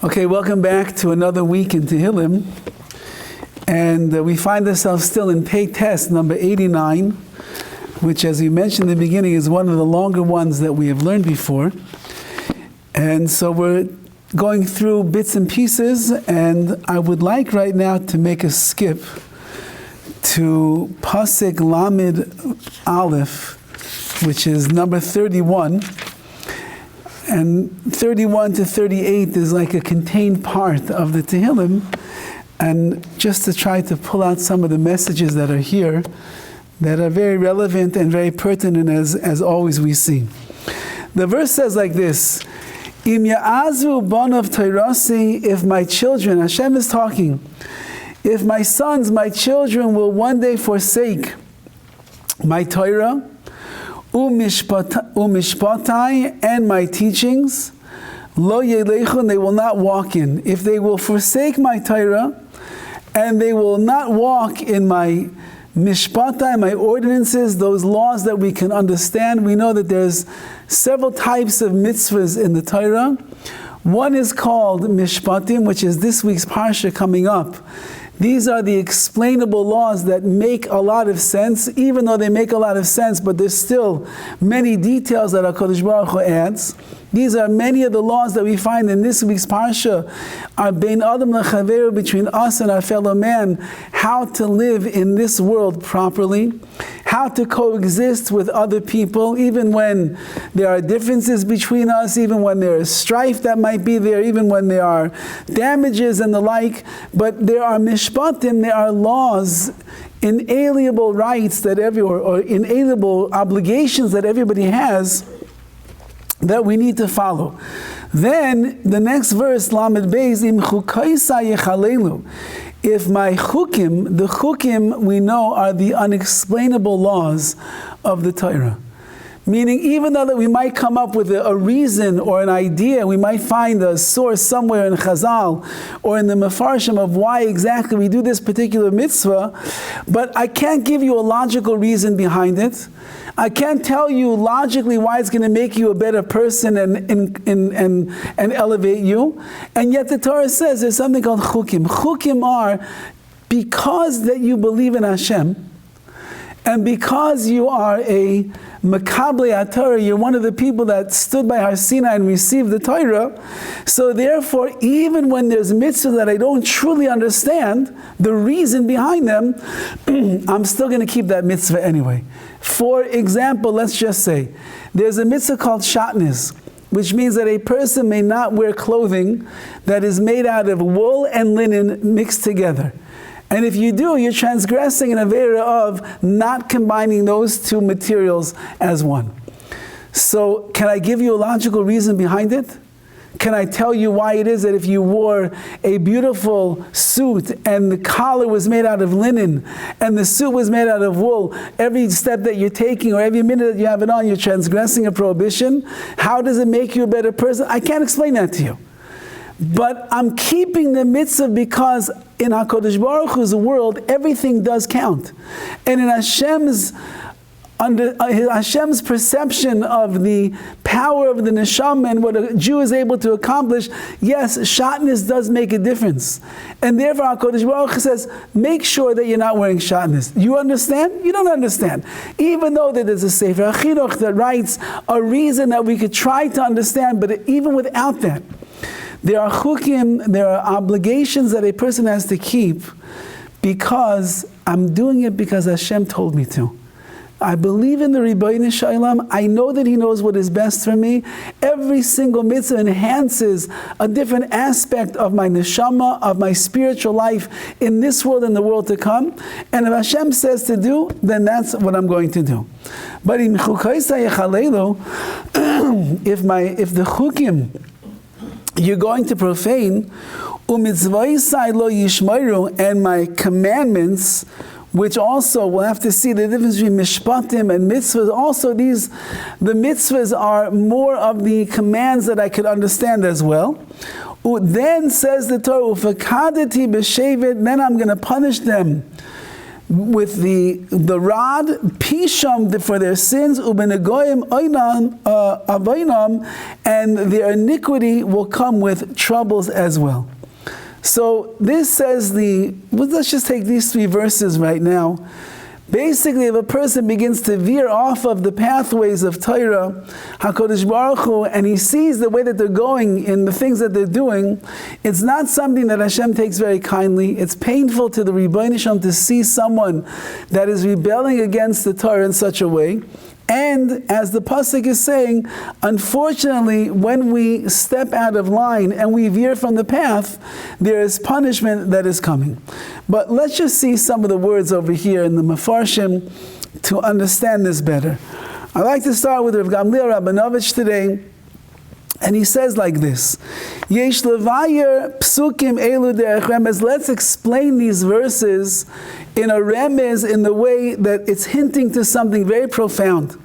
Okay, welcome back to another week in Tehillim. And we find ourselves still in Pei Test number 89, which, as we mentioned in the beginning, is one of the longer ones that we have learned before. And so we're going through bits and pieces, and I would like right now to make a skip to Pasuk Lamed Aleph, which is number 31. And 31 to 38 is like a contained part of the Tehillim. And just to try to pull out some of the messages that are here, that are very relevant and very pertinent as always we see. The verse says like this, Im ya'azu banav Torasi, if my children, Hashem is talking, if my sons, my children will one day forsake my Torah, umishpatai, and my teachings, lo yelechun, they will not walk in. If they will forsake my Torah, and they will not walk in my mishpatai, my ordinances, those laws that we can understand. We know that there's several types of mitzvahs in the Torah. One is called mishpatim, which is this week's parsha coming up. These are the explainable laws that make a lot of sense, even though they make a lot of sense, but there's still many details that HaKadosh Baruch Hu adds. These are many of the laws that we find in this week's parsha, are bein adam lechaveru, between us and our fellow man, how to live in this world properly, how to coexist with other people, even when there are differences between us, even when there is strife that might be there, even when there are damages and the like. But there are mishpatim, there are laws, inalienable rights that or inalienable obligations that everybody has, that we need to follow. Then the next verse, Lamed Beis, Im chukaisa yechalelu. If my chukim, the chukim we know are the unexplainable laws of the Torah. Meaning, even though that we might come up with a reason or an idea, we might find a source somewhere in Chazal or in the Mefarshim of why exactly we do this particular mitzvah, but I can't give you a logical reason behind it. I can't tell you logically why it's going to make you a better person and elevate you. And yet the Torah says there's something called chukim. Chukim are because that you believe in Hashem, and because you are a Makablei Torah, you're one of the people that stood by Har Sinai and received the Torah. So therefore, even when there's mitzvahs that I don't truly understand the reason behind them, I'm still going to keep that mitzvah anyway. For example, let's just say, there's a mitzvah called shatnez, which means that a person may not wear clothing that is made out of wool and linen mixed together. And if you do, you're transgressing an avera of not combining those two materials as one. So, can I give you a logical reason behind it? Can I tell you why it is that if you wore a beautiful suit and the collar was made out of linen and the suit was made out of wool, every step that you're taking or every minute that you have it on, you're transgressing a prohibition? How does it make you a better person? I can't explain that to you. But I'm keeping the mitzvah because in HaKadosh Baruch Hu's world, everything does count. And in Hashem's perception of the power of the neshama and what a Jew is able to accomplish, yes, shatnez does make a difference. And therefore HaKadosh Baruch Hu says, make sure that you're not wearing shatnez. You understand? You don't understand. Even though that there's a Sefer HaChinuch that writes a reason that we could try to understand, but even without that, there are chukim, there are obligations that a person has to keep because I'm doing it because Hashem told me to. I believe in the Ribbono Shel Olam. I know that He knows what is best for me. Every single mitzvah enhances a different aspect of my neshama, of my spiritual life in this world and the world to come. And if Hashem says to do, then that's what I'm going to do. But if the chukim you're going to profane, and my commandments, which also we'll have to see the difference between mishpatim and mitzvahs. Also, the mitzvahs are more of the commands that I could understand as well. Then says the Torah, then I'm going to punish them with the rod, pisham for their sins, ubenegoyim avainam, and their iniquity will come with troubles as well. So this says let's just take these 3 verses right now. Basically, if a person begins to veer off of the pathways of Torah, HaKadosh Baruch Hu, and he sees the way that they're going in the things that they're doing, it's not something that Hashem takes very kindly. It's painful to the Rebbeinu Shalom to see someone that is rebelling against the Torah in such a way. And as the pasuk is saying, unfortunately, when we step out of line and we veer from the path, there is punishment that is coming. But let's just see some of the words over here in the Mefarshim to understand this better. I'd like to start with Rav Gamliel Rabinovich today, and he says like this: Yesh levayer psukim elu derech remez. Let's explain these verses in a remez, in the way that it's hinting to something very profound.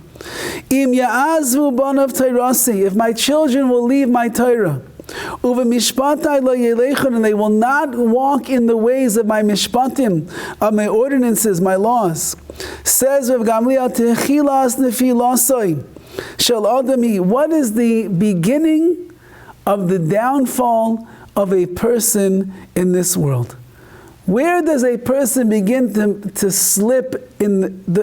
Im ya'azvu banav Torasi, if my children will leave my Torah, uve mishpatai lo yelechon, and they will not walk in the ways of my mishpatim, of my ordinances, my laws. Says Rav Gamliel, techilas nefilasoi shel adami. What is the beginning of the downfall of a person in this world? Where does a person begin to slip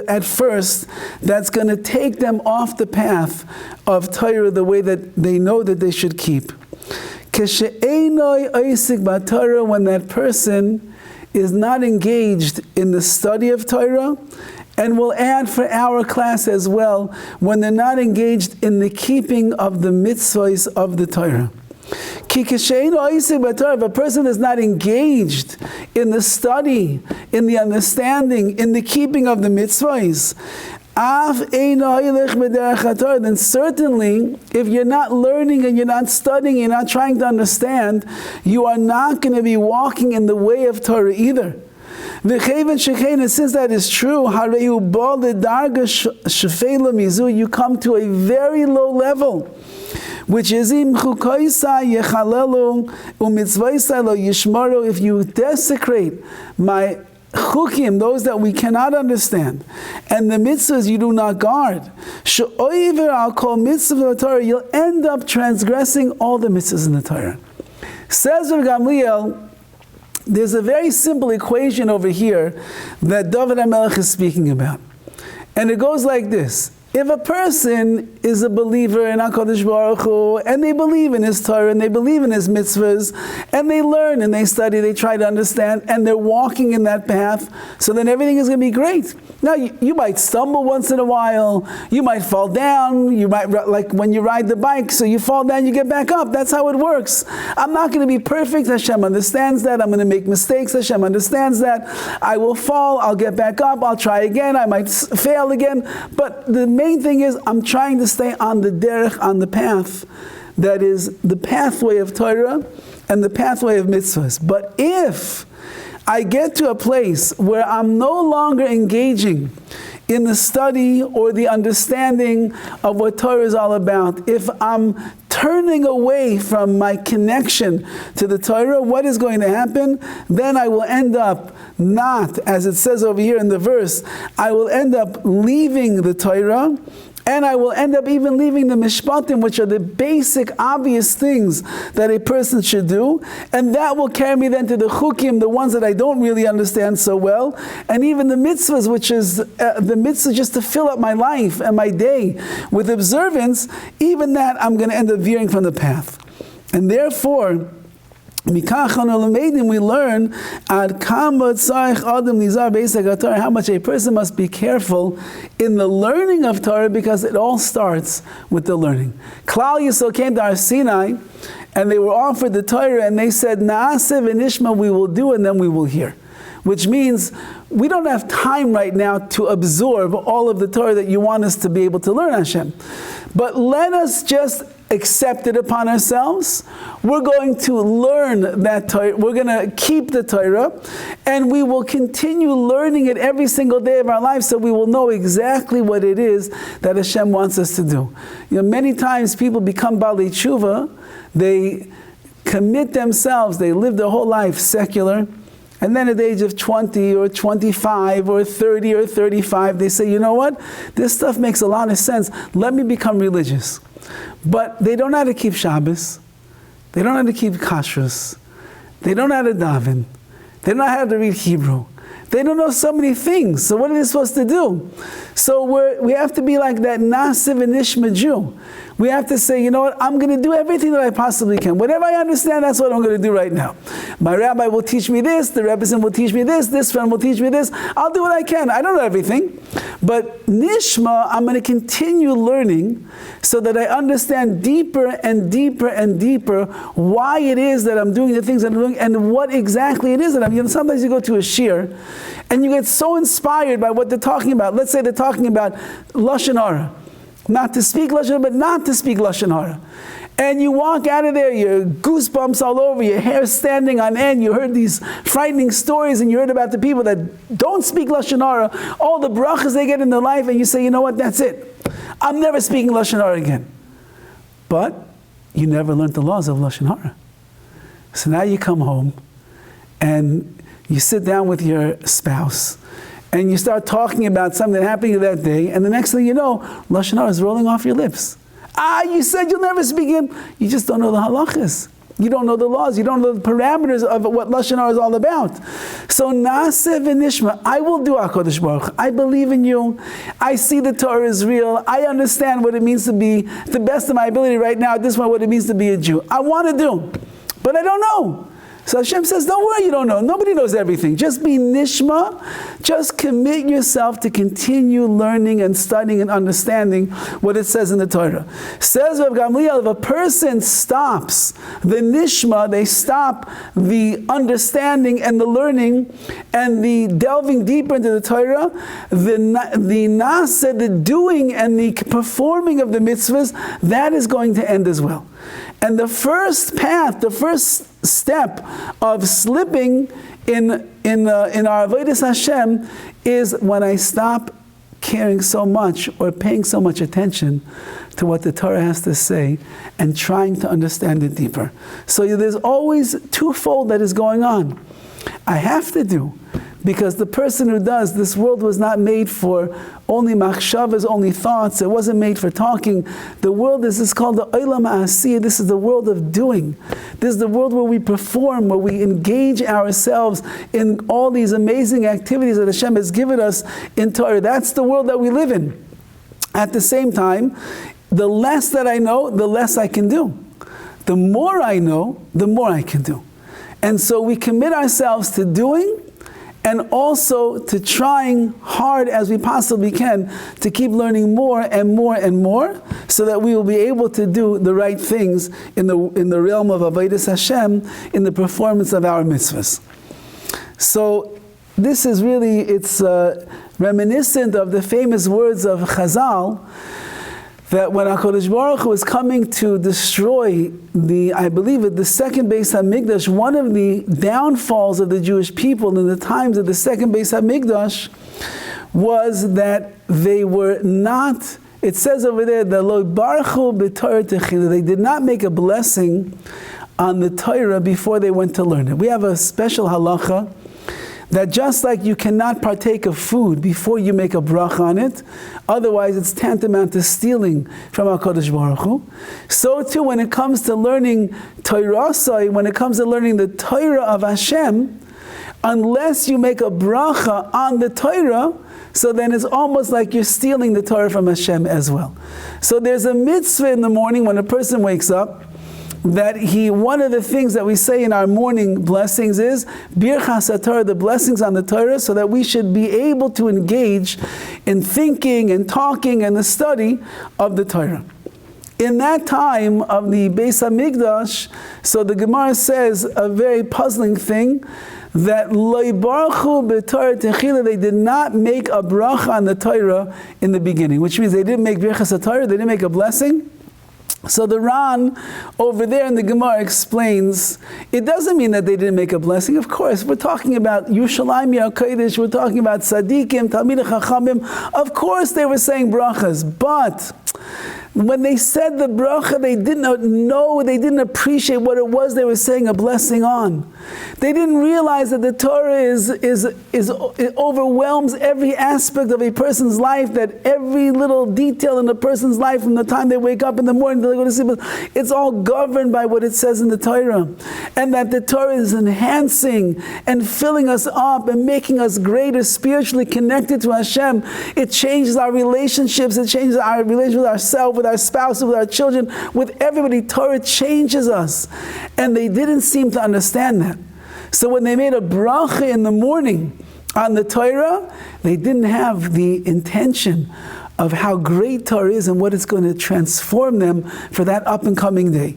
at first that's going to take them off the path of Torah the way that they know that they should keep? When that person is not engaged in the study of Torah, and we'll add for our class as well, when they're not engaged in the keeping of the mitzvahs of the Torah. If a person is not engaged in the study, in the understanding, in the keeping of the mitzvahs, then certainly, if you're not learning and you're not studying, you're not trying to understand, you are not going to be walking in the way of Torah either. And since that is true, you come to a very low level, which is if you desecrate my chukim, those that we cannot understand, and the mitzvahs you do not guard, you'll end up transgressing all the mitzvahs in the Torah. Says Rav Gamliel, there's a very simple equation over here that Dovid HaMelech is speaking about. And it goes like this. If a person is a believer in HaKadosh Baruch Hu, and they believe in his Torah, and they believe in his mitzvahs, and they learn, and they study, they try to understand, and they're walking in that path, so then everything is going to be great. Now, you might stumble once in a while, you might fall down, you might, like when you ride the bike, so you fall down, you get back up. That's how it works. I'm not going to be perfect. Hashem understands that. I'm going to make mistakes. Hashem understands that. I will fall, I'll get back up, I'll try again, I might fail again, but the main thing is, I'm trying to stay on the derech, on the path that is the pathway of Torah and the pathway of mitzvahs. But if I get to a place where I'm no longer engaging in the study or the understanding of what Torah is all about, if I'm turning away from my connection to the Torah, what is going to happen? Then I will end up not, as it says over here in the verse, I will end up leaving the Torah, and I will end up even leaving the mishpatim, which are the basic, obvious things that a person should do, and that will carry me then to the chukim, the ones that I don't really understand so well, and even the mitzvahs, which is the mitzvah just to fill up my life and my day with observance, even that I'm going to end up veering from the path. And therefore, we learn how much a person must be careful in the learning of Torah, because it all starts with the learning. Klal Yisrael came to Har Sinai, and they were offered the Torah, and they said, Na'aseh v'nishma, we will do, and then we will hear. Which means we don't have time right now to absorb all of the Torah that you want us to be able to learn, Hashem. But let us just accept it upon ourselves. We're going to learn that Torah. We're going to keep the Torah, and we will continue learning it every single day of our life, so we will know exactly what it is that Hashem wants us to do. You know, many times people become Balei Tshuva, they commit themselves, they live their whole life secular, And then at the age of 20 or 25 or 30 or 35, they say, you know what? This stuff makes a lot of sense. Let me become religious. But they don't know how to keep Shabbos. They don't know how to keep kashrus. They don't know how to daven. They don't know how to read Hebrew. They don't know so many things. So what are they supposed to do? So we have to be like that Nasiv and Nishma Jew. We have to say, you know what, I'm going to do everything that I possibly can. Whatever I understand, that's what I'm going to do right now. My rabbi will teach me this, the Rebbe will teach me this friend will teach me this. I'll do what I can. I don't know everything. But Nishma, I'm going to continue learning so that I understand deeper and deeper and deeper why it is that I'm doing the things that I'm doing and what exactly it is that I'm doing. Sometimes you go to a shir and you get so inspired by what they're talking about. Let's say they're talking about Lashon Hara. Not to speak Lashon Hara, but not to speak Lashon Hara. And you walk out of there, your goosebumps all over, your hair standing on end. You heard these frightening stories and you heard about the people that don't speak Lashon Hara, all the brachas they get in their life, and you say, you know what, that's it. I'm never speaking Lashon Hara again. But you never learned the laws of Lashon Hara. So now you come home and you sit down with your spouse and you start talking about something that happened that day, and the next thing you know, Lashon Hara is rolling off your lips. You said you'll never speak him. You just don't know the halachas. You don't know the laws. You don't know the parameters of what Lashon Hara is all about. So Naaseh v'nishma, I will do HaKadosh Baruch Hu. I believe in you. I see the Torah is real. I understand what it means to be, the best of my ability right now, at this point, what it means to be a Jew. I want to do, but I don't know. So Hashem says, don't worry, you don't know. Nobody knows everything. Just be nishma. Just commit yourself to continue learning and studying and understanding what it says in the Torah. Says Rav Gamliel, if a person stops the nishma, they stop the understanding and the learning and the delving deeper into the Torah, the nasa, the doing and the performing of the mitzvahs, that is going to end as well. And the first path, the first step of slipping in our avodas Hashem is when I stop caring so much or paying so much attention to what the Torah has to say and trying to understand it deeper. So there's always twofold that is going on. I have to do, because the person who does, this world was not made for only machshavas, only thoughts. It wasn't made for talking. The world is called the Olam HaAsiyah. This is the world of doing. This is the world where we perform, where we engage ourselves in all these amazing activities that Hashem has given us in Torah. That's the world that we live in. At the same time, the less that I know, the less I can do. The more I know, the more I can do. And so we commit ourselves to doing and also to trying hard as we possibly can to keep learning more and more and more so that we will be able to do the right things in the realm of Avodas Hashem, in the performance of our mitzvahs. So this is really, it's reminiscent of the famous words of Chazal, that when HaKadosh Baruch Hu was coming to destroy the second Beis HaMikdash, one of the downfalls of the Jewish people in the times of the second Beis HaMikdash was that they were not, it says over there, the Lo Baruchu b'Torah Tehillim, they did not make a blessing on the Torah before they went to learn it. We have a special halacha that just like you cannot partake of food before you make a bracha on it, otherwise it's tantamount to stealing from HaKadosh Baruch Hu. So too, when it comes to learning Torah, when it comes to learning the Torah of Hashem, unless you make a bracha on the Torah, so then it's almost like you're stealing the Torah from Hashem as well. So there's a mitzvah in the morning when a person wakes up, that one of the things that we say in our morning blessings is Birchas HaTorah, the blessings on the Torah, so that we should be able to engage in thinking and talking and the study of the Torah. In that time of the Beis HaMikdash, so the Gemara says a very puzzling thing, that Lo Baruchu b'Torah Tehillim, they did not make a bracha on the Torah in the beginning, which means they didn't make Birchas HaTorah, they didn't make a blessing. So the Ran over there in the Gemara explains, it doesn't mean that they didn't make a blessing. Of course, we're talking about Yerushalayim HaKodesh, we're talking about Tzadikim, Talmidei Chachamim. Of course they were saying brachas, but When they said the bracha, they didn't know, they didn't appreciate what it was they were saying a blessing on. They didn't realize that the Torah it overwhelms every aspect of a person's life, that every little detail in a person's life from the time they wake up in the morning till they go to sleep, it's all governed by what it says in the Torah. And that the Torah is enhancing and filling us up and making us greater, spiritually connected to Hashem. It changes our relationships, it changes our relationship with ourselves, with our spouses, with our children, with everybody. Torah changes us. And they didn't seem to understand that. So when they made a bracha in the morning on the Torah, they didn't have the intention of how great Torah is and what it's going to transform them for that up and coming day.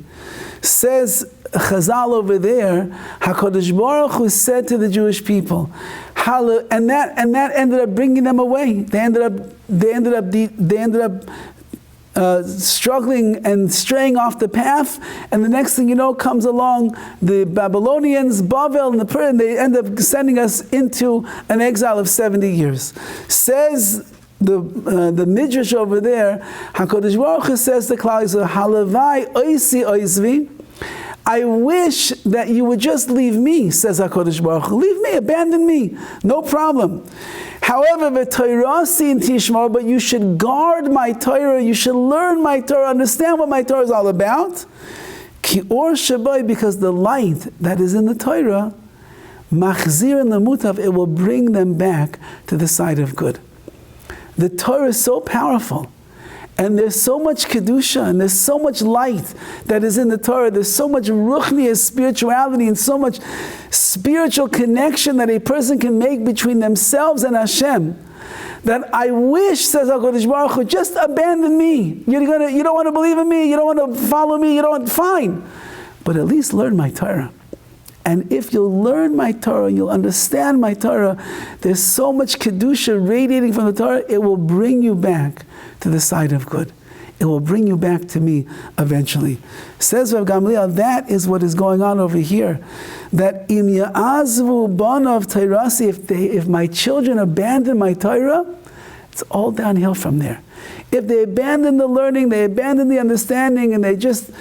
Says Chazal over there, HaKadosh Baruch Hu said to the Jewish people, and that ended up bringing them away. They ended up struggling and straying off the path, and the next thing you know comes along the Babylonians, Bavel, and they end up sending us into an exile of 70 years. Says the Midrash over there, HaKadosh Baruch Hu says to Klal Yisrael, Halavai oisi oizvi, I wish that you would just leave me, says HaKadosh Baruch Hu. Leave me, abandon me, no problem. However, but you should guard my Torah, you should learn my Torah, understand what my Torah is all about. Because the light that is in the Torah, machzir and lemutav, it will bring them back to the side of good. The Torah is so powerful. And there's so much kedusha, and there's so much light that is in the Torah. There's so much ruchniya spirituality, and so much spiritual connection that a person can make between themselves and Hashem, that I wish, says HaKadosh Baruch Hu, just abandon me. You don't want to believe in me, you don't want to follow me, fine. But at least learn my Torah. And if you'll learn my Torah, you'll understand my Torah, there's so much kedusha radiating from the Torah, it will bring you back to the side of good. It will bring you back to me eventually. Says Rav Gamliel, that is what is going on over here. That im ya'azvu banav Torasi, if my children abandon my Torah, it's all downhill from there. If they abandon the learning, they abandon the understanding, and they just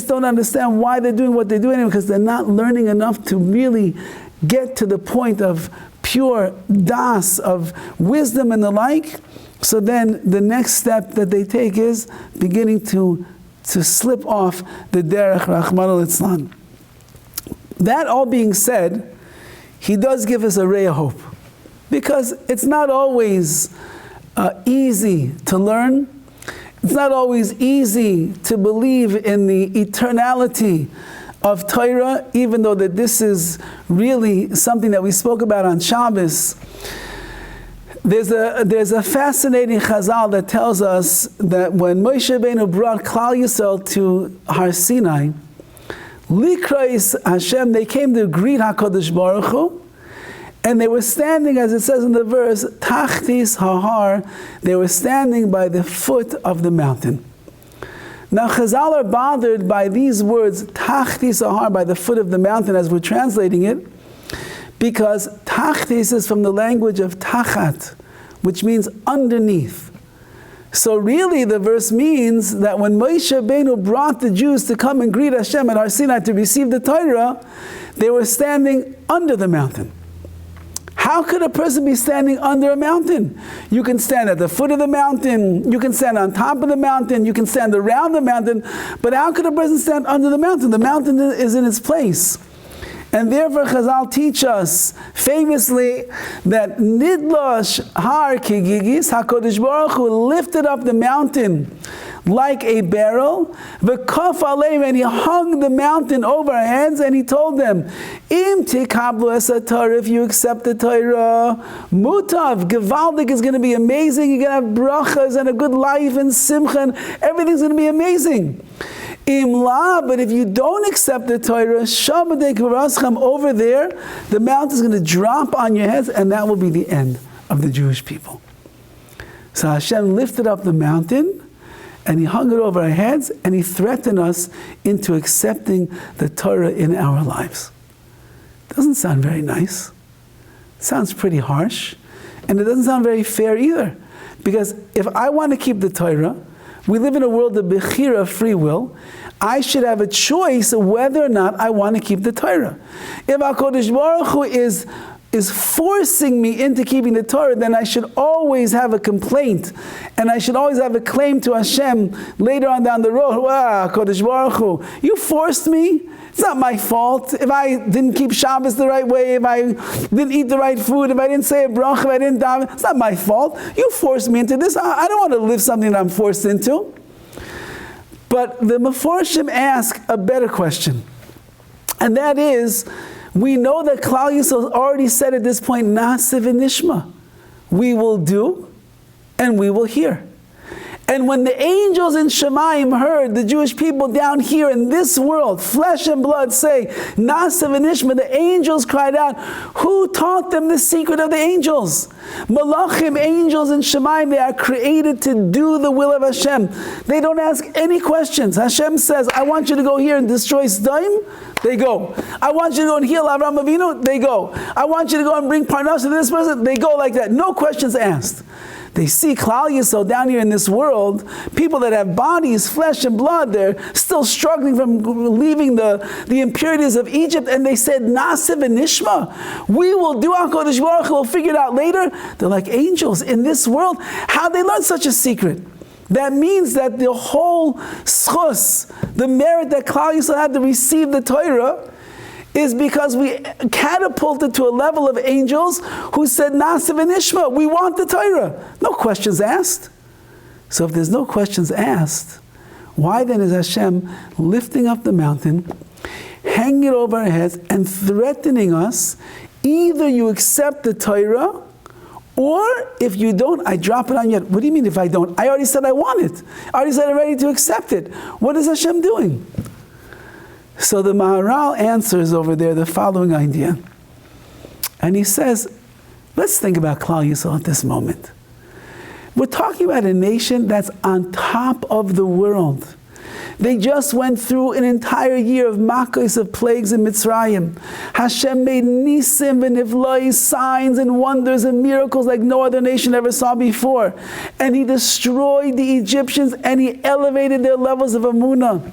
don't understand why they're doing what they're doing, because they're not learning enough to really get to the point of pure das, of wisdom and the like. So then the next step that they take is beginning to slip off the derech Rachmana litzlan. That all being said, he does give us a ray of hope, because it's not always easy to learn. It's not always easy to believe in the eternality of Torah, even though that this is really something that we spoke about on Shabbos. There's a fascinating chazal that tells us that when Moshe Rabbeinu brought Klal Yisrael to Har Sinai, Likrais Hashem, they came to greet HaKadosh Baruch Hu, and they were standing, as it says in the verse, Tachtis Hahar, they were standing by the foot of the mountain. Now Chazal are bothered by these words, Tachtis Hahar, by the foot of the mountain, as we're translating it, because Tachtis is from the language of Tachat, which means underneath. So really the verse means that when Moshe Rabbeinu brought the Jews to come and greet Hashem at Har Sinai to receive the Torah, they were standing under the mountain. How could a person be standing under a mountain? You can stand at the foot of the mountain, you can stand on top of the mountain, you can stand around the mountain, but how could a person stand under the mountain? The mountain is in its place. And therefore Chazal teach us famously that Nidlosh Har Kigigis, HaKadosh Baruch Hu lifted up the mountain like a barrel, v'kaf aleim, and he hung the mountain over our heads, and he told them, Im tikablu es Torah, if you accept the Torah, mutav, gevaldik is going to be amazing, you're going to have brachas and a good life and simcha, and everything's going to be amazing. Imla, but if you don't accept the Torah, Shabbat Karascham, over there, the mountain is going to drop on your heads, and that will be the end of the Jewish people. So Hashem lifted up the mountain, and he hung it over our heads, and he threatened us into accepting the Torah in our lives. Doesn't sound very nice. It sounds pretty harsh, and it doesn't sound very fair either. Because if I want to keep the Torah, We live in a world of bechira, free will. I should have a choice of whether or not I want to keep the Torah. If HaKadosh Baruch Hu is forcing me into keeping the Torah, then I should always have a complaint, and I should always have a claim to Hashem later on down the road. Wow, HaKadosh Baruch Hu, you forced me. It's not my fault. If I didn't keep Shabbos the right way, if I didn't eat the right food, if I didn't say a bracha, if I didn't daven, it's not my fault. You forced me into this. I don't want to live something that I'm forced into. But the Mefarshim ask a better question. And that is, we know that Klal Yisrael already said at this point, Na'aseh v'nishma. We will do and we will hear. And when the angels in Shemayim heard the Jewish people down here in this world, flesh and blood, say, Na'aseh v'nishma, the angels cried out, who taught them the secret of the angels? Malachim, angels in Shemayim, they are created to do the will of Hashem. They don't ask any questions. Hashem says, I want you to go here and destroy Sodom. They go. I want you to go and heal Avraham Avinu. They go. I want you to go and bring Parnas to this person. They go like that. No questions asked. They see Klal Yisrael down here in this world, people that have bodies, flesh and blood, they're still struggling from leaving the impurities of Egypt, and they said, Na'aseh v'nishma. We will do HaKadosh Baruch Hu, we'll figure it out later. They're like angels in this world. How'd they learn such a secret? That means that the whole schus, the merit that Klal Yisrael had to receive the Torah, is because we catapulted to a level of angels who said, Na'aseh v'nishma, we want the Torah. No questions asked. So if there's no questions asked, why then is Hashem lifting up the mountain, hanging it over our heads, and threatening us, either you accept the Torah, or if you don't, I drop it on you. What do you mean if I don't? I already said I want it. I already said I'm ready to accept it. What is Hashem doing? So the Maharal answers over there the following idea. And he says, let's think about Klal Yisrael at this moment. We're talking about a nation that's on top of the world. They just went through an entire year of makos, of plagues in Mitzrayim. Hashem made nisim and niflais, signs and wonders and miracles like no other nation ever saw before. And He destroyed the Egyptians and He elevated their levels of emunah.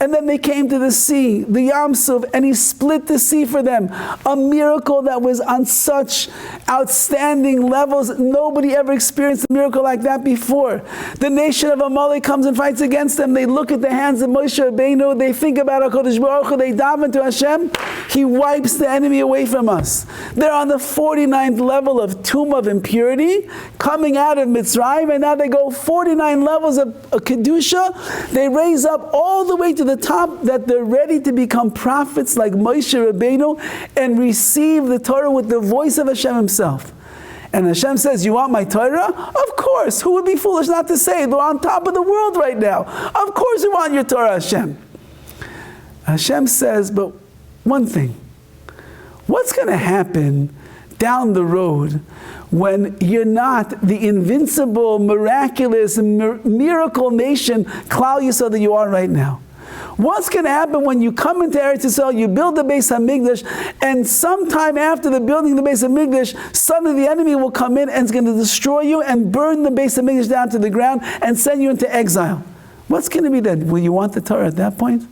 And then they came to the sea, the Yam Suf, and He split the sea for them. A miracle that was on such outstanding levels. Nobody ever experienced a miracle like that before. The nation of Amalek comes and fights against them. They look at the hands of Moshe Rabbeinu. They think about HaKadosh Baruch Hu. They daven to Hashem. He wipes the enemy away from us. They're on the 49th level of tomb of impurity, coming out of Mitzrayim, and now they go 49 levels of Kedusha. They raise up all the way to the top that they're ready to become prophets like Moshe Rabbeinu and receive the Torah with the voice of Hashem Himself. And Hashem says, you want my Torah? Of course. Who would be foolish not to say it? We're on top of the world right now. Of course we want your Torah, Hashem. Hashem says, but one thing. What's going to happen down the road when you're not the invincible, miraculous, miracle nation, Klal Yisrael, that you are right now? What's going to happen when you come into Eretz Yisrael, you build the Beis HaMikdash, and sometime after the building of the Beis HaMikdash, suddenly the enemy will come in and is going to destroy you and burn the Beis HaMikdash down to the ground and send you into exile? What's going to be then? Will you want the Torah at that point?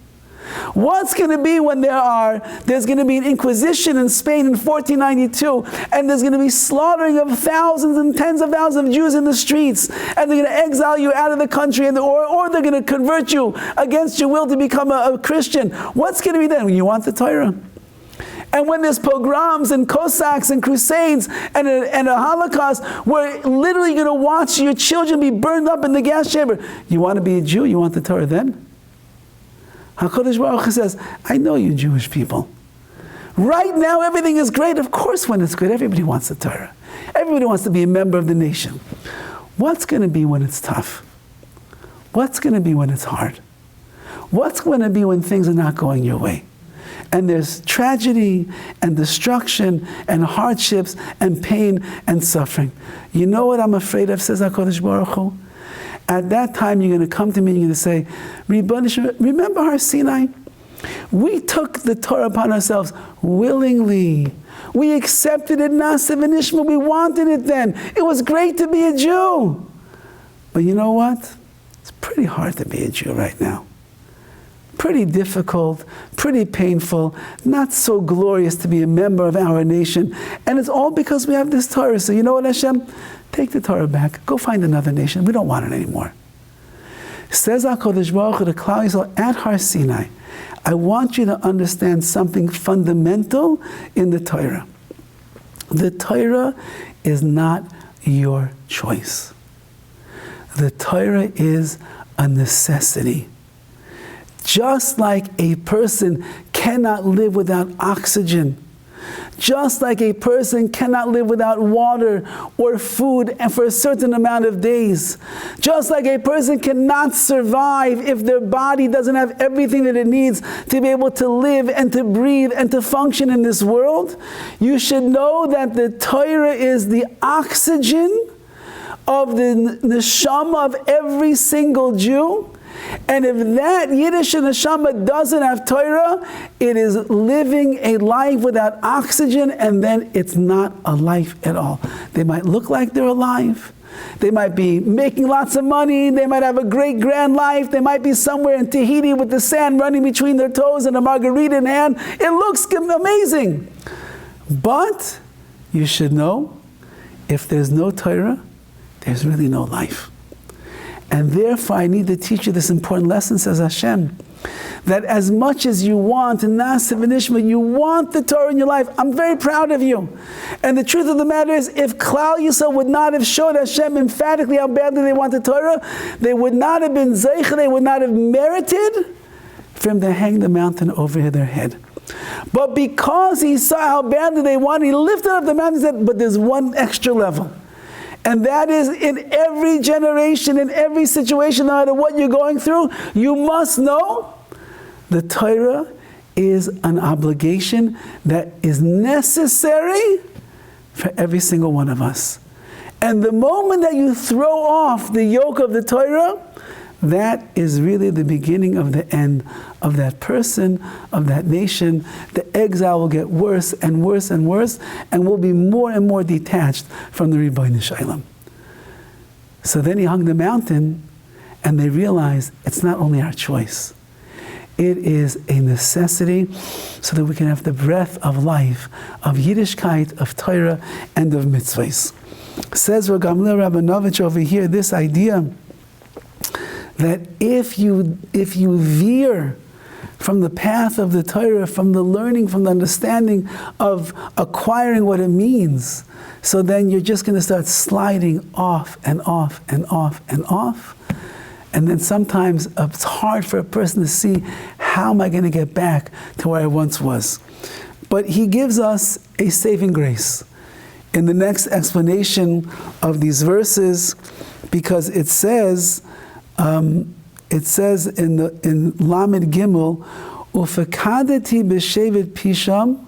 What's going to be when there's going to be an inquisition in Spain in 1492, and there's going to be slaughtering of thousands and tens of thousands of Jews in the streets, and they're going to exile you out of the country, or they're going to convert you against your will to become a Christian? What's going to be then when you want the Torah? And when there's pogroms and Cossacks and crusades and a Holocaust, we're literally going to watch your children be burned up in the gas chamber. You want to be a Jew? You want the Torah then? HaKadosh Baruch Hu says, I know you Jewish people. Right now everything is great. Of course when it's good, everybody wants the Torah. Everybody wants to be a member of the nation. What's going to be when it's tough? What's going to be when it's hard? What's going to be when things are not going your way? And there's tragedy and destruction and hardships and pain and suffering. You know what I'm afraid of, says HaKadosh Baruch Hu? At that time, you're going to come to me and you're going to say, remember Har Sinai? We took the Torah upon ourselves willingly. We accepted it, Na'aseh v'nishma. We wanted it then. It was great to be a Jew. But you know what? It's pretty hard to be a Jew right now. Pretty difficult, pretty painful, not so glorious to be a member of our nation. And it's all because we have this Torah. So you know what, Hashem? Take the Torah back. Go find another nation. We don't want it anymore. Says HaKadosh Baruch Hu to Klal Yisrael at Har Sinai, I want you to understand something fundamental in the Torah. The Torah is not your choice. The Torah is a necessity. Just like a person cannot live without oxygen, just like a person cannot live without water or food and for a certain amount of days, just like a person cannot survive if their body doesn't have everything that it needs to be able to live and to breathe and to function in this world, you should know that the Torah is the oxygen of the neshama of every single Jew. And if that Yiddish neshama doesn't have Torah, it is living a life without oxygen, and then it's not a life at all. They might look like they're alive. They might be making lots of money. They might have a great grand life. They might be somewhere in Tahiti with the sand running between their toes and a margarita in hand. It looks amazing. But you should know, if there's no Torah, there's really no life. And therefore, I need to teach you this important lesson, says Hashem, that as much as you want Nasiv and Ishma, you want the Torah in your life. I'm very proud of you. And the truth of the matter is, if Klal Yisrael would not have showed Hashem emphatically how badly they want the Torah, they would not have been zeicha, they would not have merited for him to hang the mountain over their head. But because he saw how badly they wanted, he lifted up the mountain and said, but there's one extra level. And that is, in every generation, in every situation, no matter what you're going through, you must know the Torah is an obligation that is necessary for every single one of us. And the moment that you throw off the yoke of the Torah, that is really the beginning of the end of that person, of that nation. The exile will get worse and worse and worse, and will be more and more detached from the Ribbono Shel Olam. So then he hung the mountain, and they realized it's not only our choice. It is a necessity so that we can have the breath of life, of Yiddishkeit, of Torah, and of mitzvahs. Says Rav Gamliel Rabinovich over here, this idea that if you veer from the path of the Torah, from the learning, from the understanding of acquiring what it means, so then you're just going to start sliding off and off and off and off. And then sometimes it's hard for a person to see, how am I going to get back to where I once was? But he gives us a saving grace in the next explanation of these verses, because it says in Lamed Gimel, Ufekadeti b'shevet pisham,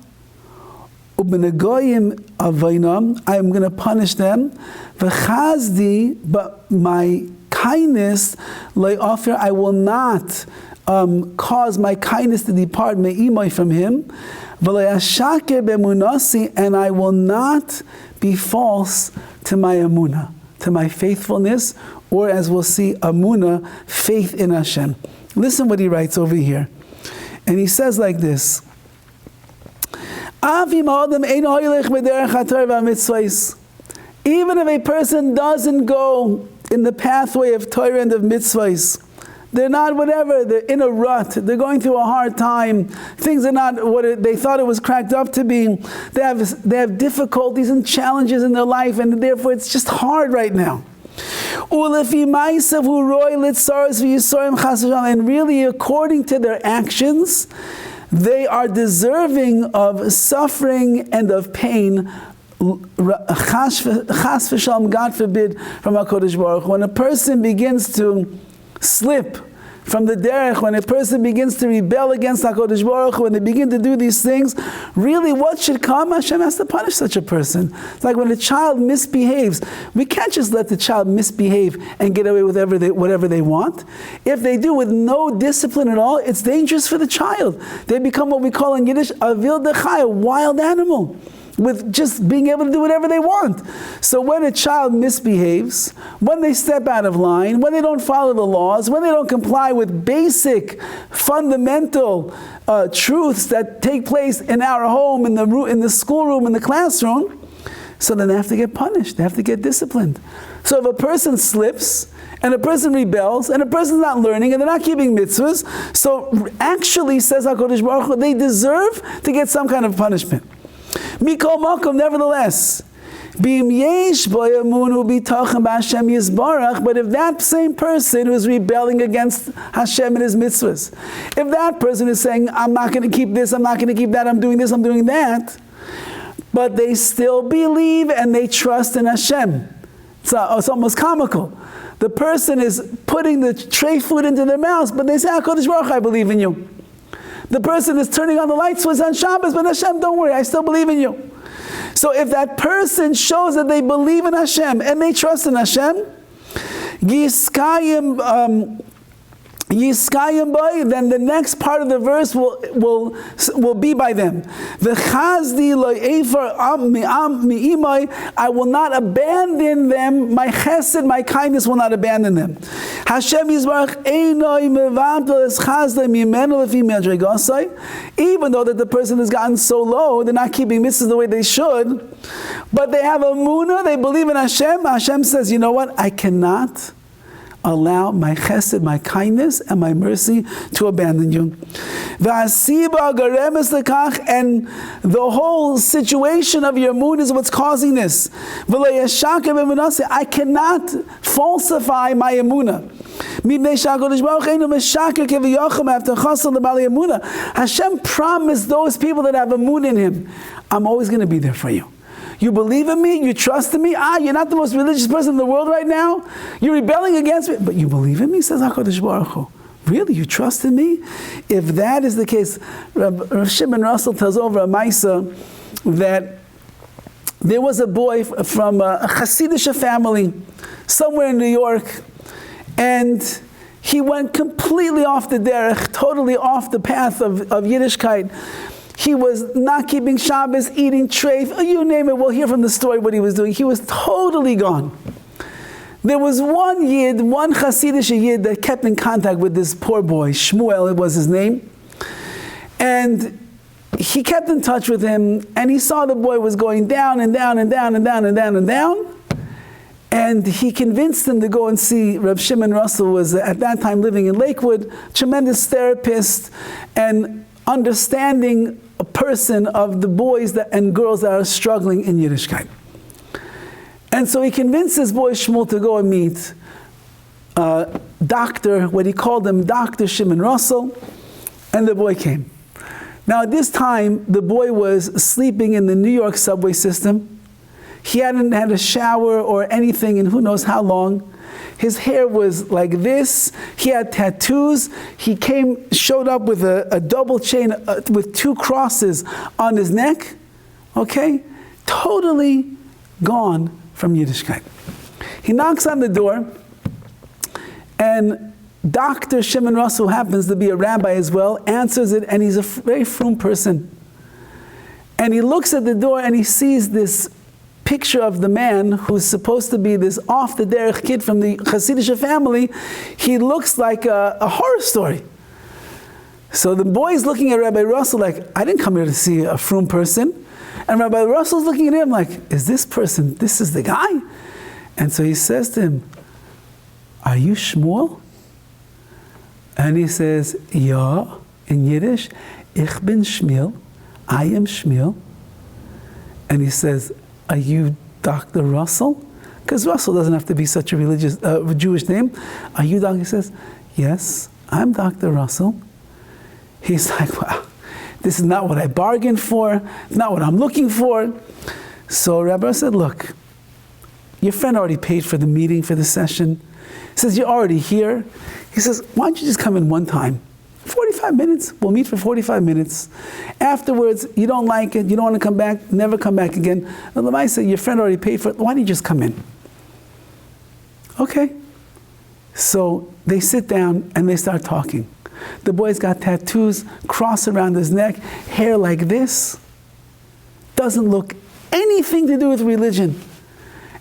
ubenegoyim avaynam, I am going to punish them. V'chazdi, but my kindness, le'ofer, I will not cause my kindness to depart me'imay from him. V'le'ashaker b'emunasi, and I will not be false to my emunah, to my faithfulness, or as we'll see, amunah, faith in Hashem. Listen what he writes over here. And he says like this, even if a person doesn't go in the pathway of Torah and of mitzvahs, they're not whatever, they're in a rut, they're going through a hard time, things are not what they thought it was cracked up to be, they have difficulties and challenges in their life, and therefore it's just hard right now. And really, according to their actions, they are deserving of suffering and of pain. Chas v'shalom, God forbid, from HaKadosh Baruch Hu. When a person begins to slip from the derech, when a person begins to rebel against HaKadosh Baruch Hu, when they begin to do these things, really what should come? Hashem has to punish such a person. It's like when a child misbehaves. We can't just let the child misbehave and get away with whatever they want. If they do with no discipline at all, it's dangerous for the child. They become what we call in Yiddish, a wild animal. with just being able to do whatever they want. So when a child misbehaves, when they step out of line, when they don't follow the laws, when they don't comply with basic, fundamental truths that take place in our home, in the schoolroom, in the classroom, so then they have to get punished. They have to get disciplined. So if a person slips, and a person rebels, and a person's not learning, and they're not keeping mitzvahs, so actually, says HaKadosh Baruch Hu, they deserve to get some kind of punishment. Mikol Makom, nevertheless, but if that same person who is rebelling against Hashem and His mitzvahs, if that person is saying, I'm not going to keep this, I'm not going to keep that, I'm doing this, I'm doing that, but they still believe and they trust in Hashem. It's almost comical. The person is putting the tray food into their mouths, but they say, HaKadosh Baruch Hu, I believe in you. The person is turning on the light switch on Shabbos, but Hashem, don't worry, I still believe in you. So if that person shows that they believe in Hashem and they trust in Hashem, then the next part of the verse will be by them. I will not abandon them. My chesed, my kindness will not abandon them. Hashem Yisbarach even though that the person has gotten so low, they're not keeping mitzvahs the way they should, but they have a emunah, they believe in Hashem. Hashem says, you know what? I cannot allow my chesed, my kindness, and my mercy to abandon you. And the whole situation of your mood is what's causing this. I cannot falsify my emunah. Hashem promised those people that have emunah in Him, I'm always going to be there for you. You believe in me? You trust in me? You're not the most religious person in the world right now? You're rebelling against me? But you believe in me? Says HaKadosh Baruch Hu. Really? You trust in me? If that is the case, Rav Shimon Russell tells over a Maisa that there was a boy from a Hasidic family somewhere in New York, and he went completely off the derech, totally off the path of Yiddishkeit. He was not keeping Shabbos, eating treif, you name it. We'll hear from the story what he was doing. He was totally gone. There was one Yid, one Hasidic Yid that kept in contact with this poor boy. Shmuel, it was his name. And he kept in touch with him, and he saw the boy was going down and down and down and down and down and down. And he convinced him to go and see. Rav Shimon Russell was at that time living in Lakewood, tremendous therapist, and understanding a person of the boys and girls that are struggling in Yiddishkeit. And so he convinced his boy Shmuel to go and meet Dr., what he called him, Dr. Shimon Russell, and the boy came. Now at this time, the boy was sleeping in the New York subway system. He hadn't had a shower or anything in who knows how long. His hair was like this. He had tattoos. He showed up with a double chain with 2 crosses on his neck. Okay? Totally gone from Yiddishkeit. He knocks on the door, and Dr. Shimon Russell, who happens to be a rabbi as well, answers it, and he's a very frum person. And he looks at the door and he sees this picture of the man who's supposed to be this off-the-derech kid from the Hasidic family. He looks like a horror story. So the boy's looking at Rabbi Russell like, I didn't come here to see a frum person. And Rabbi Russell's looking at him like, is this person, this is the guy? And so he says to him, are you Shmuel? And he says, ja, in Yiddish, ich bin Shmuel, I am Shmuel. And he says, are you Dr. Russell? Because Russell doesn't have to be such a religious, Jewish name. Are you Dr.? He says, yes, I'm Dr. Russell. He's like, wow, this is not what I bargained for, not what I'm looking for. So Rabbi said, look, your friend already paid for the meeting, for the session. He says, you're already here. He says, why don't you just come in one time? 45 minutes, we'll meet for 45 minutes. Afterwards, you don't like it, you don't want to come back, never come back again. And Rabbi said, your friend already paid for it, why don't you just come in? Okay. So they sit down and they start talking. The boy's got tattoos, cross around his neck, hair like this. Doesn't look anything to do with religion.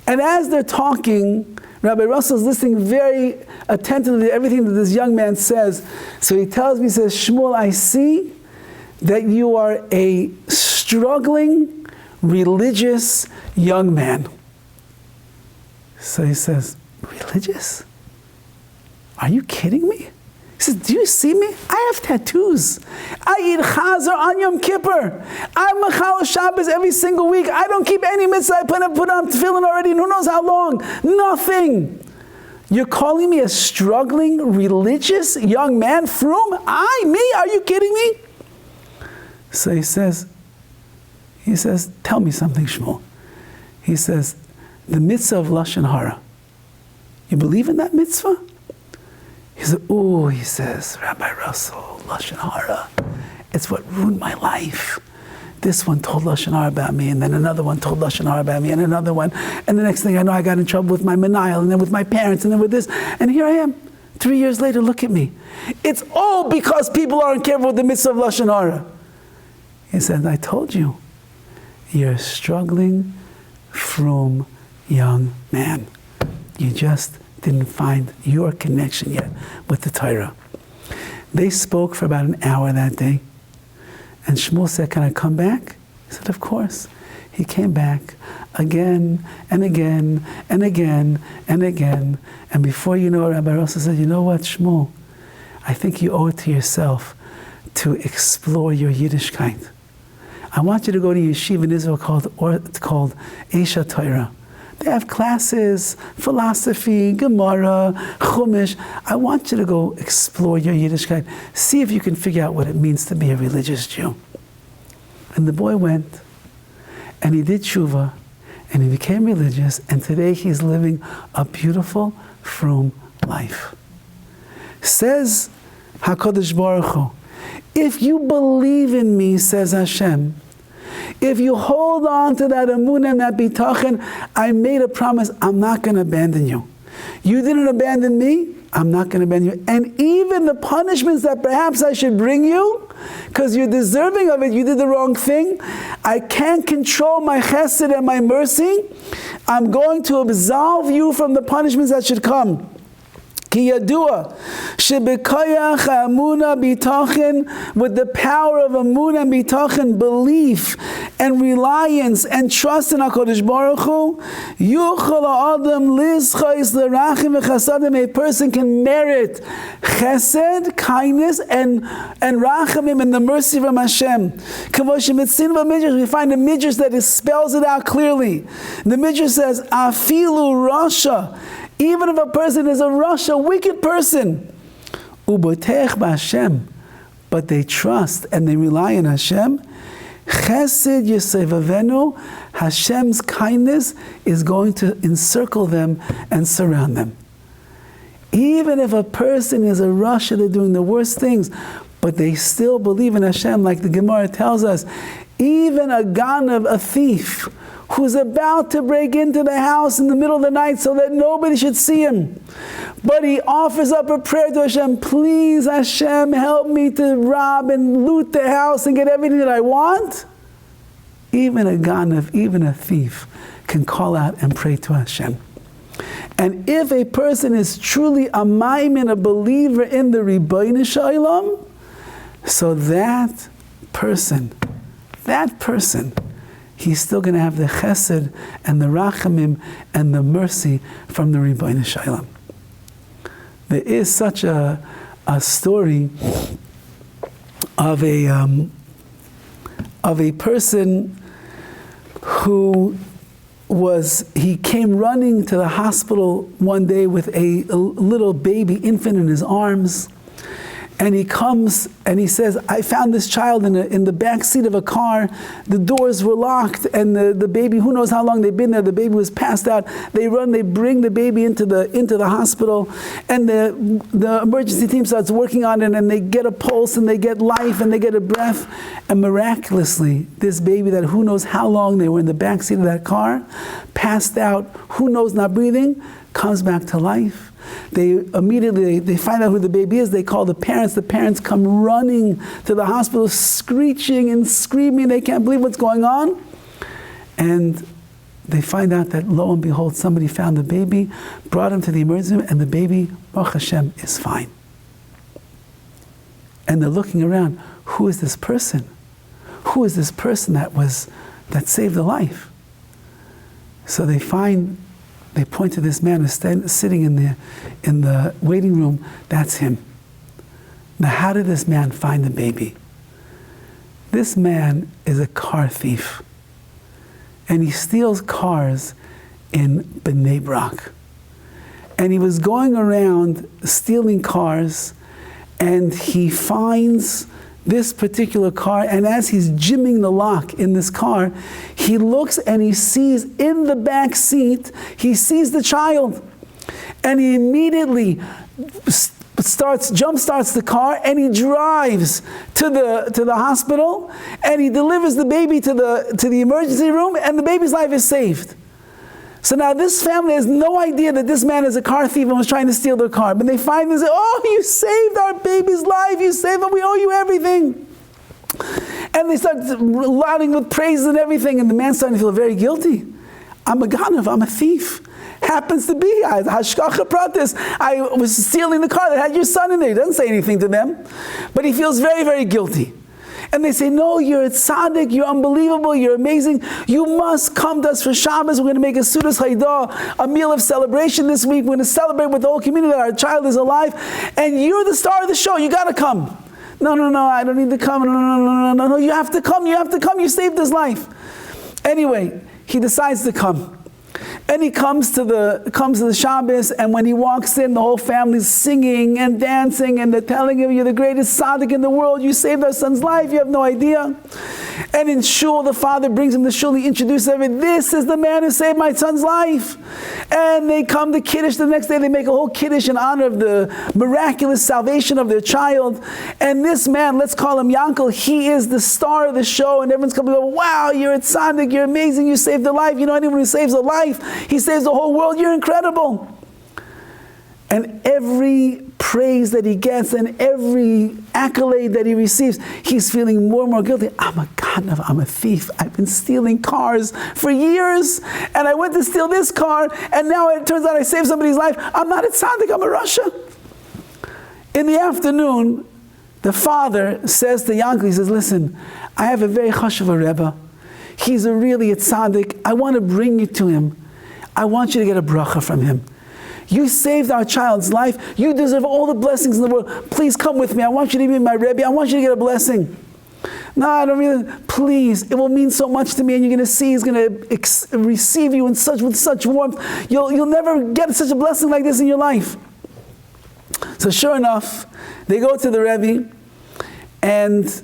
And as they're talking, Rabbi Russell's listening very attentively to everything that this young man says. So he tells me, he says, Shmuel, I see that you are a struggling, religious young man. So he says, religious? Are you kidding me? He says, do you see me? I have tattoos. I eat chazer on Yom Kippur. I'm mechal Shabbos every single week. I don't keep any mitzvah. I put on tefillin already, and who knows how long. Nothing. You're calling me a struggling, religious young man? Frum? Me? Are you kidding me? So he says, tell me something, Shmuel. He says, the mitzvah of Lashon Hara. You believe in that mitzvah? He said, oh, he says, Rabbi Russell, Lashon Hara, it's what ruined my life. This one told Lashon Hara about me, and then another one told Lashon Hara about me, and another one. And the next thing I know, I got in trouble with my menayel, and then with my parents, and then with this. And here I am, 3 years later, look at me. It's all because people aren't careful with the mitzvah of Lashon Hara. He said, I told you, you're a struggling, frum young man. You just didn't find your connection yet with the Torah. They spoke for about an hour that day. And Shmuel said, can I come back? He said, of course. He came back again and again and again and again. And before you know it, Rabbi Rosa said, you know what, Shmuel? I think you owe it to yourself to explore your Yiddishkeit. I want you to go to a yeshiva in Israel called Esha Torah. They have classes, philosophy, Gemara, Chumash. I want you to go explore your Yiddishkeit. See if you can figure out what it means to be a religious Jew. And the boy went, and he did tshuva, and he became religious, and today he's living a beautiful, frum life. Says HaKadosh Baruch Hu, if you believe in me, says Hashem, if you hold on to that emunah and that bitachon, I made a promise, I'm not going to abandon you. You didn't abandon me, I'm not going to abandon you. And even the punishments that perhaps I should bring you, because you're deserving of it, you did the wrong thing, I can't control my chesed and my mercy, I'm going to absolve you from the punishments that should come. Ki yadua shebekayach ha'amuna bitachon, with the power of amuna bitachon, belief and reliance and trust in HaKadosh Baruch Hu, yuchal ha'adam lizchais l'rachim v'chasadim, a person can merit chesed, kindness, and rachamim, and the mercy from Hashem. K'mosh mitzin v'midrash, we find a midrash that spells it out clearly. The midrash says, afilu rasha, even if a person is a rasha, wicked person, ubotech b'Hashem, but they trust and they rely on Hashem, chesed yisevavenu, Hashem's kindness is going to encircle them and surround them. Even if a person is a rasha, they're doing the worst things, but they still believe in Hashem, like the Gemara tells us, even a ganav, a thief, who's about to break into the house in the middle of the night so that nobody should see him, but he offers up a prayer to Hashem, please Hashem, help me to rob and loot the house and get everything that I want. Even a ganav, even a thief can call out and pray to Hashem. And if a person is truly a maimin, a believer in the Ribbono Shel Olam, so that person, he's still going to have the chesed and the rachamim and the mercy from the Ribbono Shel Olam. There is such a story of a person who he came running to the hospital one day with a little baby infant in his arms. And he comes and he says, I found this child in the back seat of a car. The doors were locked, and the baby, who knows how long they've been there, the baby was passed out. They bring the baby into the hospital, and the emergency team starts working on it, and they get a pulse, and they get life, and they get a breath. And miraculously, this baby that who knows how long they were in the back seat of that car, passed out, who knows, not breathing, comes back to life. They immediately find out who the baby is. They call the parents. The parents come running to the hospital, screeching and screaming. They can't believe what's going on. And they find out that, lo and behold, somebody found the baby, brought him to the emergency room, and the baby, Baruch Hashem, is fine. And they're looking around, who is this person? Who is this person that saved a life? So they point to this man who's sitting in the waiting room. That's him. Now, how did this man find the baby? This man is a car thief. And he steals cars in Bnei Brak. And he was going around stealing cars, and he finds this particular car, and as he's jimming the lock in this car, he looks and he sees in the back seat, he sees the child. And he immediately jump starts the car, and he drives to the hospital, and he delivers the baby to the emergency room, and the baby's life is saved. So now this family has no idea that this man is a car thief and was trying to steal their car. But they find and say, oh, you saved our baby's life, you saved him, we owe you everything. And they start lauding with praises and everything, and the man's starting to feel very guilty. I'm a ganav, I'm a thief. Happens to be, I was stealing the car that had your son in there. He doesn't say anything to them, but he feels very, very guilty. And they say, no, you're a tzaddik, you're unbelievable, you're amazing. You must come to us for Shabbos. We're going to make a Sudas Haidah, a meal of celebration this week. We're going to celebrate with the whole community that our child is alive. And you're the star of the show. You got to come. No, I don't need to come. No, you have to come. You saved his life. Anyway, he decides to come. And he comes to the Shabbos, and when he walks in, the whole family's singing and dancing, and they're telling him, you're the greatest tzaddik in the world, you saved our son's life, you have no idea. And in shul, the father brings him to shul, he introduces everyone, this is the man who saved my son's life. And they come to Kiddush the next day, they make a whole Kiddush in honor of the miraculous salvation of their child. And this man, let's call him Yankel, he is the star of the show, and everyone's coming to go, wow, you're a tzaddik, you're amazing, you saved a life. You know, anyone who saves a life, he saves the whole world, you're incredible. And every praise that he gets and every accolade that he receives, he's feeling more and more guilty. I'm a ganav, I'm a thief. I've been stealing cars for years, and I went to steal this car, and now it turns out I saved somebody's life. I'm not a tzaddik, I'm a rasha. In the afternoon, the father says to Yankel, he says, listen, I have a very chashuv Rebbe. He's really a tzaddik. I want to bring you to him. I want you to get a bracha from him. You saved our child's life. You deserve all the blessings in the world. Please come with me. I want you to be my Rabbi. I want you to get a blessing. No, I don't really. Please, it will mean so much to me, and you're going to see he's going to receive you with such warmth. You'll never get such a blessing like this in your life. So sure enough, they go to the Rebbe, and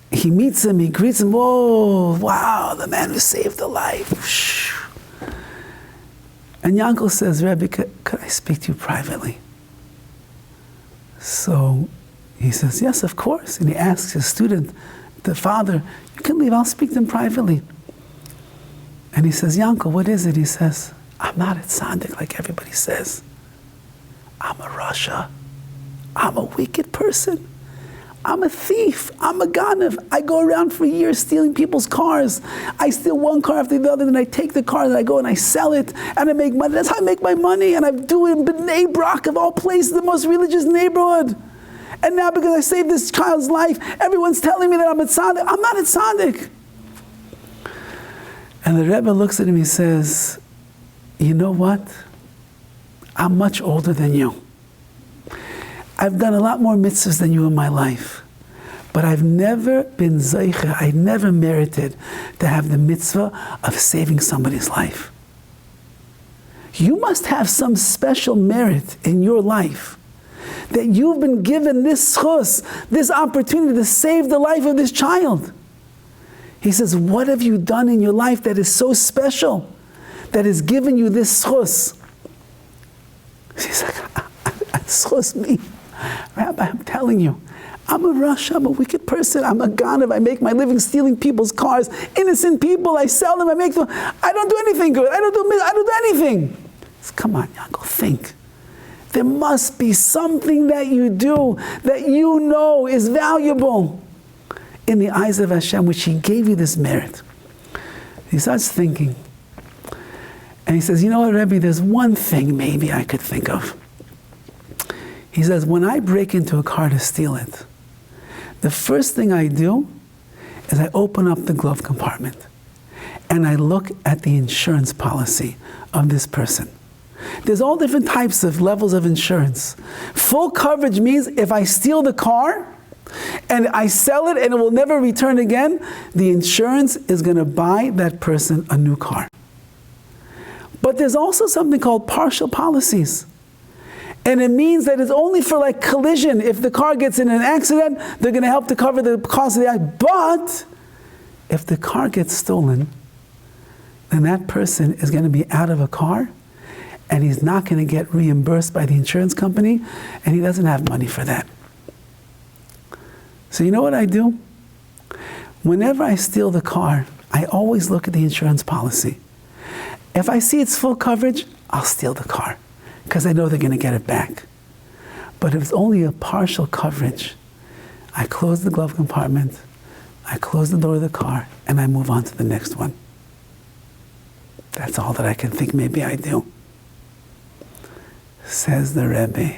he meets him. He greets him. Whoa, wow, the man who saved a life. And Yankel says, Rebbe, could I speak to you privately? So he says, yes, of course. And he asks his student, the father, you can leave, I'll speak to him privately. And he says, Yankel, what is it? He says, I'm not a tzaddik like everybody says. I'm a rasha. I'm a wicked person. I'm a thief. I'm a ganav. I go around for years stealing people's cars. I steal one car after the other, then I take the car, then I go and I sell it, and I make money. That's how I make my money. And I do it in Bnei Brak, of all places, the most religious neighborhood. And now because I saved this child's life, everyone's telling me that I'm a tzaddik. I'm not a tzaddik. And the Rebbe looks at him, he says, you know what? I'm much older than you. I've done a lot more mitzvahs than you in my life. But I've never been zeicha, I never merited to have the mitzvah of saving somebody's life. You must have some special merit in your life that you've been given this schus, this opportunity to save the life of this child. He says, what have you done in your life that is so special, that has given you this schus? He's like, schus me. Rabbi, I'm telling you, I'm a rasha, I'm a wicked person, I'm a ganav, I make my living stealing people's cars, innocent people, I sell them, I make them, I don't do anything good, I don't do anything. Says, come on, Yankel, think. There must be something that you do that you know is valuable in the eyes of Hashem, which He gave you this merit. He starts thinking. And he says, you know what, Rebbe, there's one thing maybe I could think of. He says, when I break into a car to steal it, the first thing I do is I open up the glove compartment and I look at the insurance policy of this person. There's all different types of levels of insurance. Full coverage means if I steal the car and I sell it and it will never return again, the insurance is going to buy that person a new car. But there's also something called partial policies. And it means that it's only for like collision. If the car gets in an accident, they're going to help to cover the cost of the accident. But if the car gets stolen, then that person is going to be out of a car and he's not going to get reimbursed by the insurance company and he doesn't have money for that. So you know what I do? Whenever I steal the car, I always look at the insurance policy. If I see it's full coverage, I'll steal the car because I know they're going to get it back. But if it's only a partial coverage, I close the glove compartment, I close the door of the car, and I move on to the next one. That's all that I can think maybe I do. Says the Rebbe,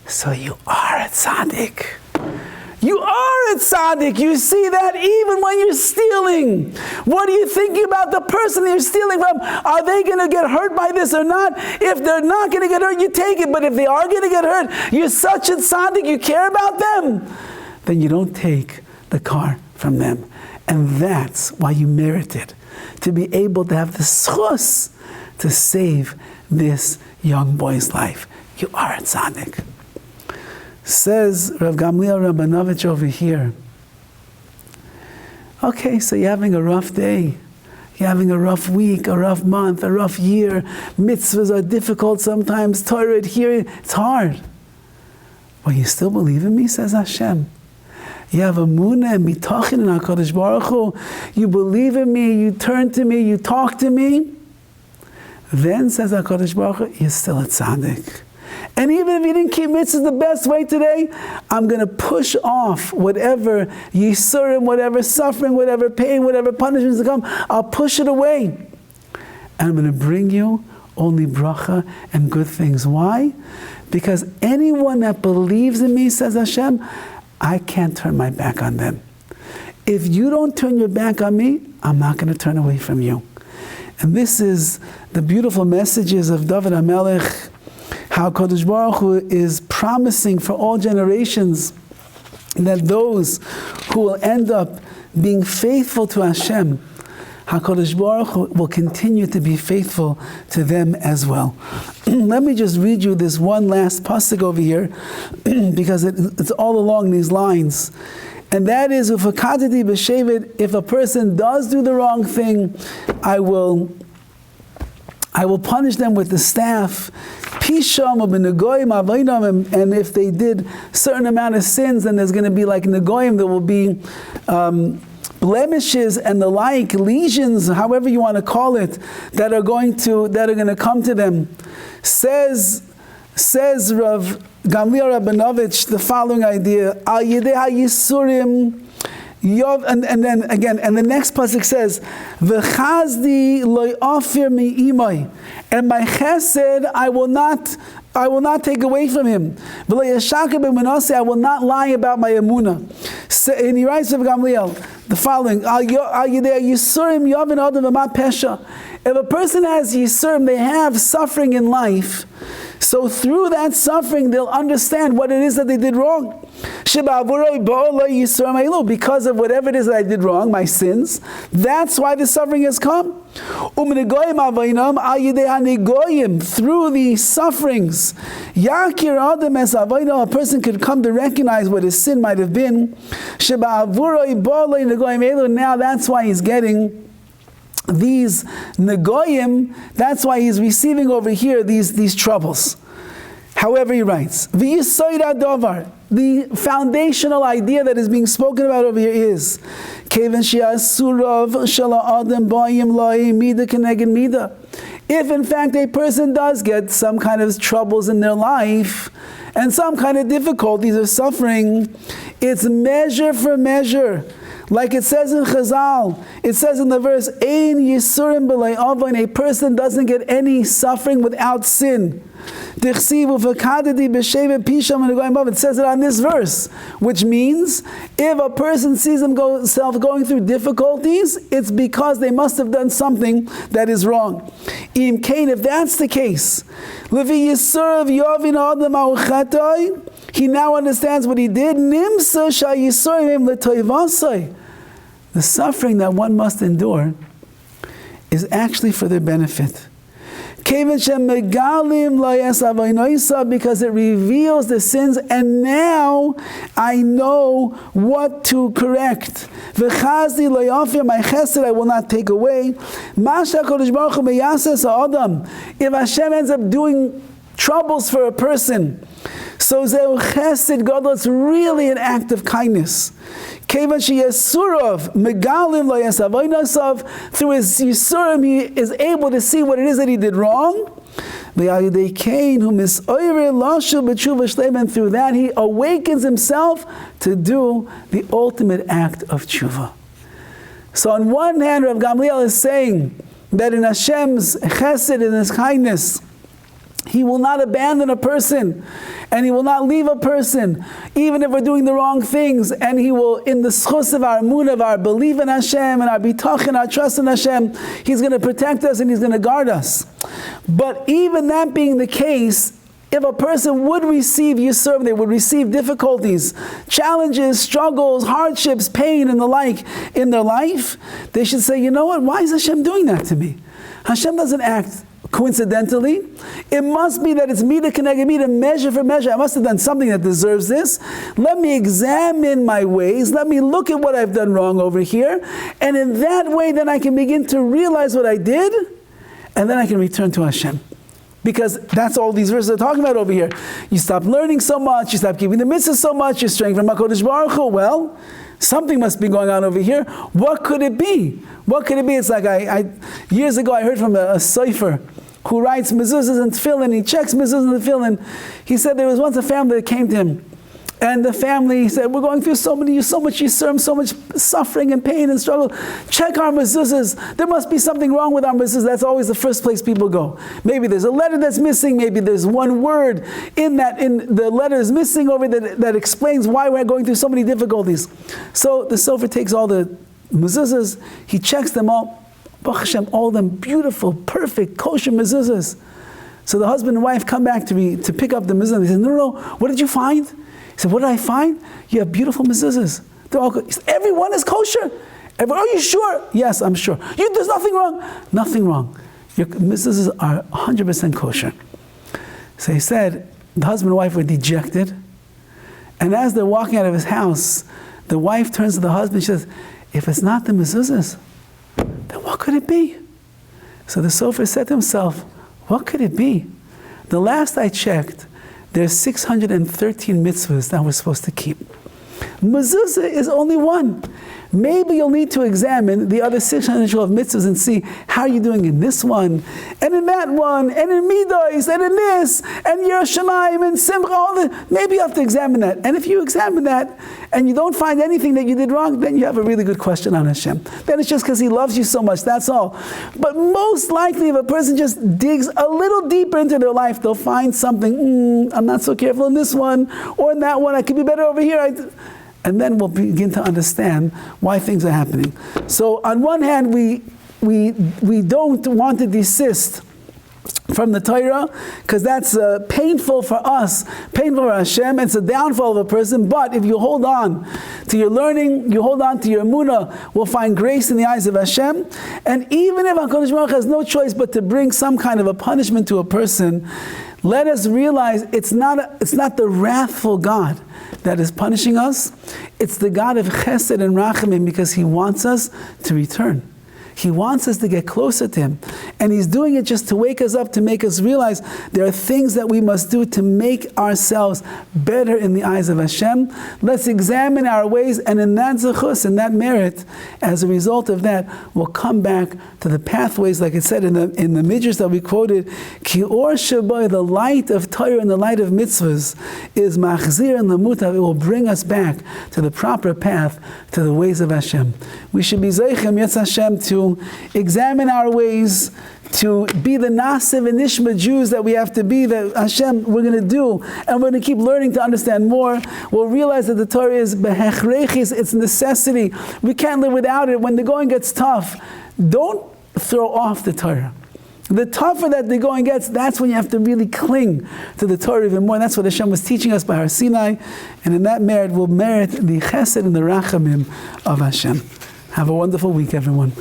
so you are a tzaddik. You are a tzaddik. You see that even when you're stealing. What are you thinking about the person you're stealing from? Are they going to get hurt by this or not? If they're not going to get hurt, you take it. But if they are going to get hurt, you're such a tzaddik, you care about them. Then you don't take the car from them. And that's why you merited to be able to have the schus to save this young boy's life. You are a tzaddik. Says Rav Gamliel Rabanovich over here, okay, so you're having a rough day, you're having a rough week, a rough month, a rough year, mitzvahs are difficult sometimes, Torah adhering, it's hard. Well, you still believe in me, says Hashem. You have emunah and mitachin in HaKadosh Baruch Hu. You believe in me, you turn to me, you talk to me. Then, says HaKadosh Baruch Hu, you're still a tzaddik. And even if you didn't keep mitzvahs the best way today, I'm going to push off whatever yisurim, whatever suffering, whatever pain, whatever punishments to come. I'll push it away. And I'm going to bring you only bracha and good things. Why? Because anyone that believes in me, says Hashem, I can't turn my back on them. If you don't turn your back on me, I'm not going to turn away from you. And this is the beautiful messages of Dovid HaMelech, how Kadosh Baruch Hu is promising for all generations that those who will end up being faithful to Hashem, HaKadosh Baruch Hu will continue to be faithful to them as well. Let me just read you this one last pasuk over here, because it's all along these lines. And that is, if a person does do the wrong thing, I will punish them with the staff. And if they did certain amount of sins, then there's going to be like negoyim, there will be blemishes and the like, lesions, however you want to call it, that are going to come to them. Says Rav Gamliel Rabanovich the following idea: Al yidei hayisurim. And then again, and the next pasuk says, "V'chazdi lo ofir mi imay," and my chesed I will not take away from him. V'lo yashaka b'menaseh, I will not lie about my emunah. And he writes of Gamliel the following: Al yidei yisurim yavin adam v'mat pesha. If a person has yisurim, they have suffering in life. So through that suffering, they'll understand what it is that they did wrong. Because of whatever it is that I did wrong, my sins, that's why the suffering has come. Through the sufferings, a person could come to recognize what his sin might have been. Now that's why he's getting these negoyim, that's why he's receiving over here these troubles. However, he writes, the foundational idea that is being spoken about over here is, if in fact a person does get some kind of troubles in their life, and some kind of difficulties or suffering, it's measure for measure. Like it says in Chazal, it says in the verse, Ein Yisurim b'lei avon, a person doesn't get any suffering without sin. It says it on this verse, which means if a person sees himself going through difficulties, it's because they must have done something that is wrong. If that's the case, he now understands what he did. The suffering that one must endure is actually for their benefit. Because it reveals the sins, and now I know what to correct. My chesed I will not take away. If Hashem ends up doing troubles for a person, so zeu chesed gadol, it's really an act of kindness. Through his Yisurim, he is able to see what it is that he did wrong. And through that, he awakens himself to do the ultimate act of tshuva. So on one hand, Rav Gamliel is saying that in Hashem's chesed, in his kindness, he will not abandon a person, and he will not leave a person, even if we're doing the wrong things, and he will, in the schus of our emunah, of our belief in Hashem, and our bitachon, our trust in Hashem, he's going to protect us and he's going to guard us. But even that being the case, if a person would receive Yisurim, they would receive difficulties, challenges, struggles, hardships, pain, and the like in their life, they should say, you know what, why is Hashem doing that to me? Hashem doesn't act coincidentally. It must be that it's mida keneged mida, measure for measure. I must have done something that deserves this. Let me examine my ways. Let me look at what I've done wrong over here. And in that way, then I can begin to realize what I did, and then I can return to Hashem. Because that's all these verses are talking about over here. You stop learning so much, you stop keeping the mitzvahs so much, you're straying from HaKadosh Baruch Hu. Well, something must be going on over here. What could it be? What could it be? It's like years ago I heard from a sefer who writes mezuzahs and tefillin. He checks mezuzahs and tefillin. He said there was once a family that came to him, and the family said, "We're going through so much yisurim, so much suffering and pain and struggle. Check our mezuzahs. There must be something wrong with our mezuzahs." That's always the first place people go. Maybe there's a letter that's missing. Maybe there's one word in the letter is missing over that explains why we're going through so many difficulties. So the sofer takes all the mezuzahs. He checks them all. Baruch Hashem, all of them beautiful, perfect, kosher mezuzahs. So the husband and wife come back to pick up the mezuzah. They said, no, what did you find? He said, what did I find? You have beautiful mezuzahs. They're all good. He said, everyone is kosher. Are you sure? Yes, I'm sure. There's nothing wrong. Nothing wrong. Your mezuzahs are 100% kosher. So he said, the husband and wife were dejected. And as they're walking out of his house, the wife turns to the husband and she says, if it's not the mezuzahs, then what could it be? So the sofer said to himself, what could it be? The last I checked, there's 613 mitzvahs that we're supposed to keep. Mezuzah is only one. Maybe you'll need to examine the other 612 mitzvahs and see how you're doing in this one, and in that one, and in Midos, and in this, and Yerushalayim, and Simcha, maybe you have to examine that. And if you examine that, and you don't find anything that you did wrong, then you have a really good question on Hashem. Then it's just because He loves you so much, that's all. But most likely, if a person just digs a little deeper into their life, they'll find something, I'm not so careful in this one, or in that one, I could be better over here. And then we'll begin to understand why things are happening. So on one hand, we don't want to desist from the Torah, because that's painful for us, painful for Hashem. It's a downfall of a person. But if you hold on to your learning, you hold on to your emunah, we'll find grace in the eyes of Hashem. And even if HaKadosh Baruch Hu has no choice but to bring some kind of a punishment to a person, let us realize it's not the wrathful God that is punishing us. It's the God of chesed and rachamim, because He wants us to return. He wants us to get closer to Him. And He's doing it just to wake us up, to make us realize there are things that we must do to make ourselves better in the eyes of Hashem. Let's examine our ways, and in that zechus, in that merit, as a result of that, we'll come back to the pathways, like it said in the midrash that we quoted, Ki or shabai, the light of Torah and the light of mitzvahs, is machzir and lamutav. It will bring us back to the proper path, to the ways of Hashem. We should be zeichem, Yetz Hashem, to examine our ways, to be the Nasiv and Nishma Jews that we have to be, that Hashem, we're going to do, and we're going to keep learning to understand more. We'll realize that the Torah is behechrechis, it's necessity. We can't live without it. When the going gets tough, don't throw off the Torah. The tougher that the going gets, that's when you have to really cling to the Torah even more. And that's what Hashem was teaching us by Har Sinai. And in that merit, we'll merit the chesed and the rachamim of Hashem. Have a wonderful week, everyone.